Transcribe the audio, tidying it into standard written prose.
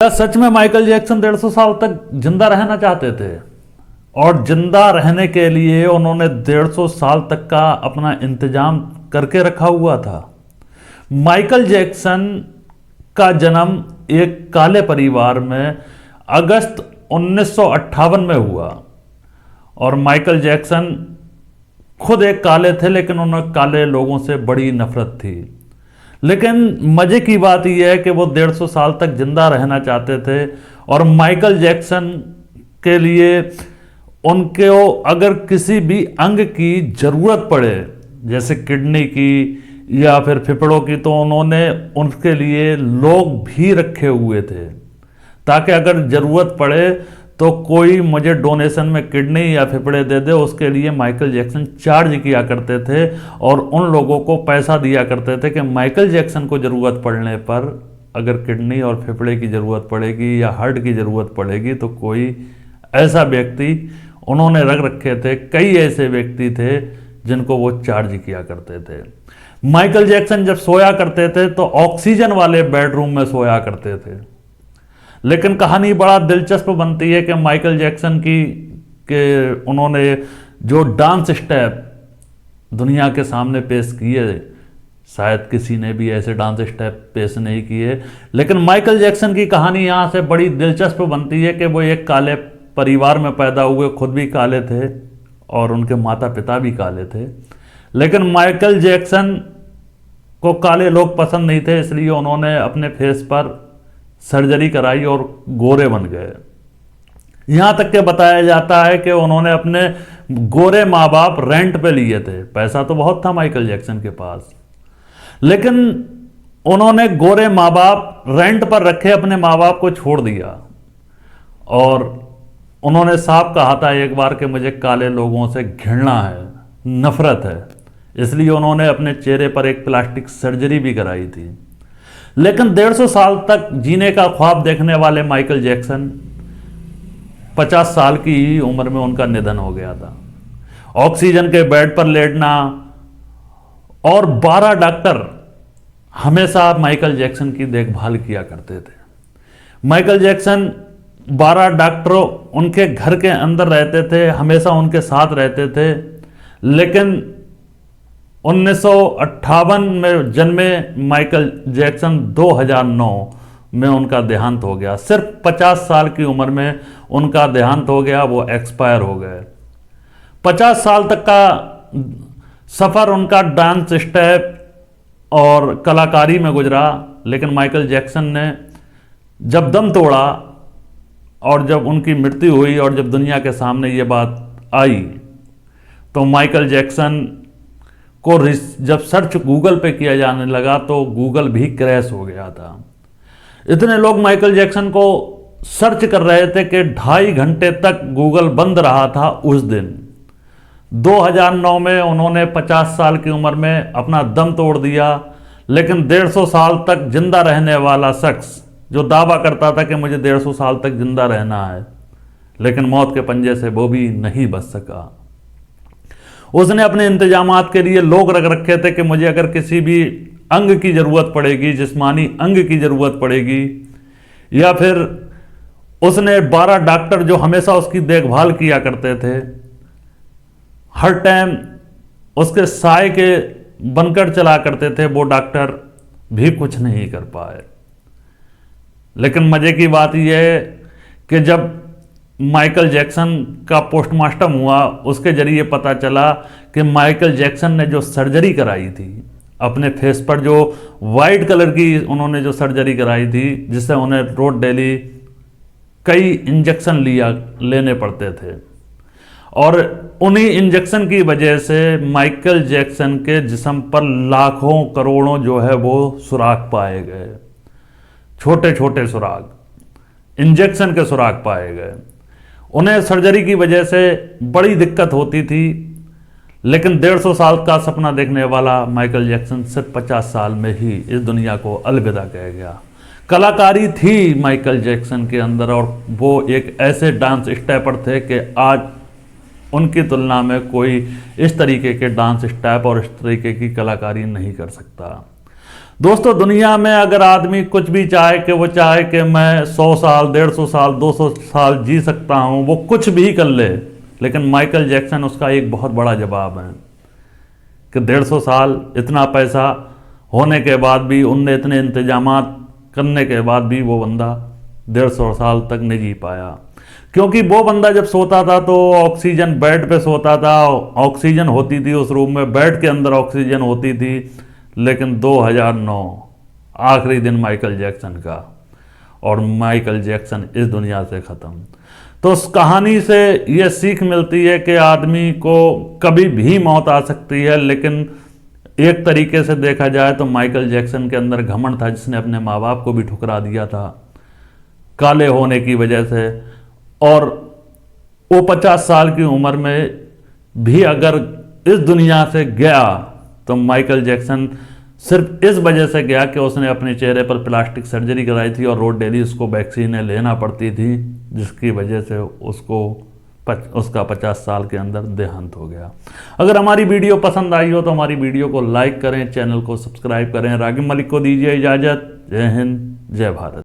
क्या सच में Michael Jackson 150 साल तक जिंदा रहना चाहते थे? और जिंदा रहने के लिए उन्होंने 150 साल तक का अपना इंतजाम करके रखा हुआ था। माइकल जैक्सन का जन्म एक काले परिवार में अगस्त 1958 में हुआ और माइकल जैक्सन खुद एक काले थे, लेकिन उन्हें काले लोगों से बड़ी नफरत थी। लेकिन मजे की बात यह है कि वो 150 साल तक जिंदा रहना चाहते थे और माइकल जैक्सन के लिए उनको अगर किसी भी अंग की जरूरत पड़े, जैसे किडनी की या फिर फेफड़ों की, तो उन्होंने उनके लिए लोग भी रखे हुए थे ताकि अगर जरूरत पड़े तो कोई मुझे डोनेशन में किडनी या फेफड़े दे दे। उसके लिए माइकल जैक्सन चार्ज किया करते थे और उन लोगों को पैसा दिया करते थे कि माइकल जैक्सन को ज़रूरत पड़ने पर अगर किडनी और फेफड़े की ज़रूरत पड़ेगी या हार्ट की ज़रूरत पड़ेगी तो कोई ऐसा व्यक्ति उन्होंने रख रखे थे। कई ऐसे व्यक्ति थे जिनको वो चार्ज किया करते थे। माइकल जैक्सन जब सोया करते थे तो ऑक्सीजन वाले बेडरूम में सोया करते थे। लेकिन कहानी बड़ा दिलचस्प बनती है कि माइकल जैक्सन की उन्होंने जो डांस स्टेप दुनिया के सामने पेश किए, शायद किसी ने भी ऐसे डांस स्टेप पेश नहीं किए। लेकिन माइकल जैक्सन की कहानी यहाँ से बड़ी दिलचस्प बनती है कि वो एक काले परिवार में पैदा हुए, खुद भी काले थे और उनके माता पिता भी काले थे। लेकिन माइकल जैक्सन को काले लोग पसंद नहीं थे, इसलिए उन्होंने अपने फेस पर सर्जरी कराई और गोरे बन गए। यहाँ तक के बताया जाता है कि उन्होंने अपने गोरे माँ बाप रेंट पे लिए थे। पैसा तो बहुत था माइकल जैक्सन के पास, लेकिन उन्होंने गोरे माँ बाप रेंट पर रखे, अपने माँ बाप को छोड़ दिया और उन्होंने साफ कहा था एक बार कि मुझे काले लोगों से घृणा है, नफरत है। इसलिए उन्होंने अपने चेहरे पर एक प्लास्टिक सर्जरी भी कराई थी। लेकिन 150 साल तक जीने का ख्वाब देखने वाले माइकल जैक्सन 50 साल की ही उम्र में उनका निधन हो गया था। ऑक्सीजन के बेड पर लेटना और 12 डॉक्टर हमेशा माइकल जैक्सन की देखभाल किया करते थे। माइकल जैक्सन 12 डॉक्टरों उनके घर के अंदर रहते थे, हमेशा उनके साथ रहते थे। लेकिन 1958 में जन्मे माइकल जैक्सन 2009 में उनका देहांत हो गया। सिर्फ 50 साल की उम्र में उनका देहांत हो गया, वो एक्सपायर हो गए। 50 साल तक का सफ़र उनका डांस स्टेप और कलाकारी में गुजरा। लेकिन माइकल जैक्सन ने जब दम तोड़ा और जब उनकी मृत्यु हुई और जब दुनिया के सामने ये बात आई तो माइकल जैक्सन को जब सर्च गूगल पे किया जाने लगा तो गूगल भी क्रैश हो गया था। इतने लोग माइकल जैक्सन को सर्च कर रहे थे कि 2.5 घंटे तक गूगल बंद रहा था उस दिन। 2009 में उन्होंने 50 साल की उम्र में अपना दम तोड़ दिया। लेकिन 150 साल तक जिंदा रहने वाला शख्स जो दावा करता था कि मुझे 150 साल तक जिंदा रहना है, लेकिन मौत के पंजे से वो भी नहीं बच सका। उसने अपने इंतजामात के लिए लोग रख रखे थे कि मुझे अगर किसी भी अंग की ज़रूरत पड़ेगी, जिस्मानी अंग की ज़रूरत पड़ेगी, या फिर उसने 12 डॉक्टर जो हमेशा उसकी देखभाल किया करते थे, हर टाइम उसके साय के बनकर चला करते थे, वो डॉक्टर भी कुछ नहीं कर पाए। लेकिन मज़े की बात यह है कि जब माइकल जैक्सन का पोस्टमार्टम हुआ, उसके जरिए पता चला कि माइकल जैक्सन ने जो सर्जरी कराई थी अपने फेस पर, जो वाइट कलर की उन्होंने जो सर्जरी कराई थी, जिससे उन्हें रोज डेली कई इंजेक्शन लेने पड़ते थे, और उन्हीं इंजेक्शन की वजह से माइकल जैक्सन के जिस्म पर लाखों करोड़ों जो है वो सुराख पाए गए, छोटे छोटे सुराख, इंजेक्शन के सुराख पाए गए। उन्हें सर्जरी की वजह से बड़ी दिक्कत होती थी। लेकिन 150 साल का सपना देखने वाला माइकल जैक्सन सिर्फ 50 साल में ही इस दुनिया को अलविदा कह गया। कलाकारी थी माइकल जैक्सन के अंदर और वो एक ऐसे डांस स्टेपर थे कि आज उनकी तुलना में कोई इस तरीके के डांस स्टेप और इस तरीके की कलाकारी नहीं कर सकता। दोस्तों, दुनिया में अगर आदमी कुछ भी चाहे कि वो चाहे कि मैं 100 साल, 150 साल, 200 साल जी सकता हूं, वो कुछ भी कर ले, लेकिन माइकल जैक्सन उसका एक बहुत बड़ा जवाब है कि 150 साल, इतना पैसा होने के बाद भी, उनने इतने इंतजामात करने के बाद भी वो बंदा 150 साल तक नहीं जी पाया। क्योंकि वो बंदा जब सोता था तो ऑक्सीजन, बेड पे सोता था, ऑक्सीजन होती थी उस रूम में, बेड के अंदर ऑक्सीजन होती थी। लेकिन 2009 आखिरी दिन माइकल जैक्सन का, और माइकल जैक्सन इस दुनिया से ख़त्म। तो उस कहानी से ये सीख मिलती है कि आदमी को कभी भी मौत आ सकती है, लेकिन एक तरीके से देखा जाए तो माइकल जैक्सन के अंदर घमंड था, जिसने अपने माँ बाप को भी ठुकरा दिया था काले होने की वजह से। और वो 50 साल की उम्र में भी अगर इस दुनिया से गया तो माइकल जैक्सन सिर्फ इस वजह से गया कि उसने अपने चेहरे पर प्लास्टिक सर्जरी कराई थी और रोज डेली उसको वैक्सीनें लेना पड़ती थी, जिसकी वजह से उसको उसका 50 साल के अंदर देहांत हो गया। अगर हमारी वीडियो पसंद आई हो तो हमारी वीडियो को लाइक करें, चैनल को सब्सक्राइब करें। रागिब मलिक को दीजिए इजाज़त। जय हिंद, जय भारत।